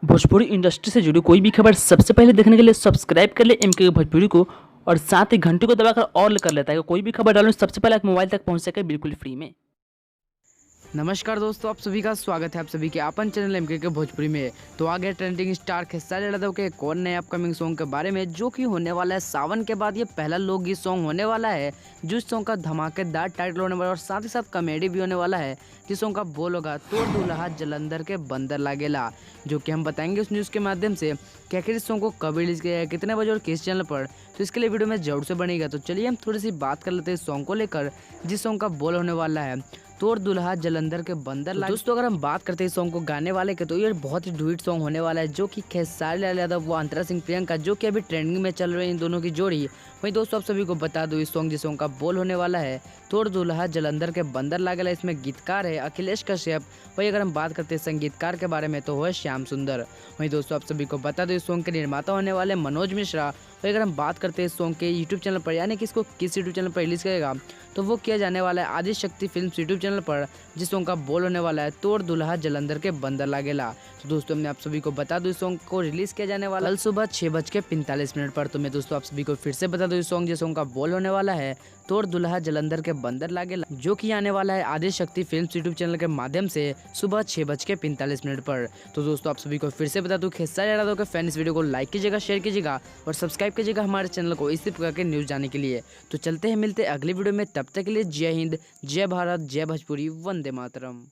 Bhojpuri industry से जुड़ी कोई भी खबर सबसे पहले देखने के लिए सब्सक्राइब कर ले एमके भोजपुरी को और साथ ही घंटी को दबाकर ऑल कर लेता है कि कोई भी खबर डालूं सबसे पहले आप मोबाइल तक पहुंच सके बिल्कुल फ्री में। नमस्कार दोस्तों, आप सभी का स्वागत है आप सभी के अपन चैनल एमके के भोजपुरी में। तो आगे ट्रेंडिंग स्टार खेसारी लाल यादव के कौन नए अपकमिंग सॉन्ग के बारे में, जो कि होने वाला है सावन के बाद ये पहला लोकगीत सॉन्ग होने वाला है, जिस सॉन्ग का धमाकेदार टाइटल होने वाला है और साथ ही साथ कॉमेडी भी होने वाला है। जिस सॉन्ग का बोल होगा तोड़ दुल्हा जलंधर के बंदर लागेला, जो कि हम बताएंगे उस न्यूज़ के माध्यम से कि आखिर इस सॉन्ग को कब रिलीज किया है, कितने बजे और किस चैनल पर। तो इसके लिए वीडियो में जरूर से बनेगा। तो चलिए हम थोड़ी सी बात कर लेते हैं इस सॉन्ग को लेकर, जिस सॉन्ग का बोल होने वाला है तोड़ दुल्हा जलंधर के बंदर लागे। दोस्तों अगर हम बात करते हैं इस सॉन्ग को गाने वाले के, तो ये बहुत ही डुइट सॉन्ग होने वाला है, जो कि खेसारी लाल यादव व अंतरा सिंह प्रियंका, जो कि अभी ट्रेंडिंग में चल रही है इन दोनों की जोड़ी। वहीं दोस्तों आप सभी को बता दूं इस सॉन्ग का बोल होने वाला है तोड़ दुल्हा जलंधर के बंदर लागेला। इसमें गीतकार है अखिलेश कश्यप। वहीं अगर हम बात करते हैं संगीतकार के बारे में, तो वो है श्याम सुंदर। वहीं दोस्तों आप सभी को बता दूं इस सॉन्ग के निर्माता होने वाले मनोज मिश्रा। वहीं अगर हम बात करते हैं इस सॉन्ग के यूट्यूब चैनल पर, यानी कि इसको किस यूट्यूब चैनल पर रिलीज करेगा, तो वो किया जाने वाला है आदि शक्ति फिल्म्स यूट्यूब चैनल पर, जिस सॉन्ग का बोल होने वाला है तोड़ दुल्हा जलंधर के बंदर लागेला। तो दोस्तों हमने आप सभी को बता दूं इस सॉन्ग को रिलीज किया जाने वाला कल सुबह 6:45 पर। तो मैं दोस्तों आप सभी को फिर से बता दूं इस सॉन्ग का बोल होने वाला है तोड़ दुल्हा जलंधर के बंदर लागेला, जो कि आने वाला है आदि शक्ति फिल्म्स यूट्यूब चैनल के माध्यम से सुबह 6:45 पर। तो दोस्तों आप सभी को फिर से बता दूं खेसारी लाल यादव के फैन इस वीडियो को लाइक कीजिएगा, शेयर कीजिएगा और सब्सक्राइब कीजिएगा हमारे चैनल को इसी प्रकार के न्यूज़ जाने के लिए। तो चलते हैं, मिलते हैं अगली वीडियो में, तब तक के लिए जय हिंद, जय भारत, जय भोजपुरी, वंदे मातरम।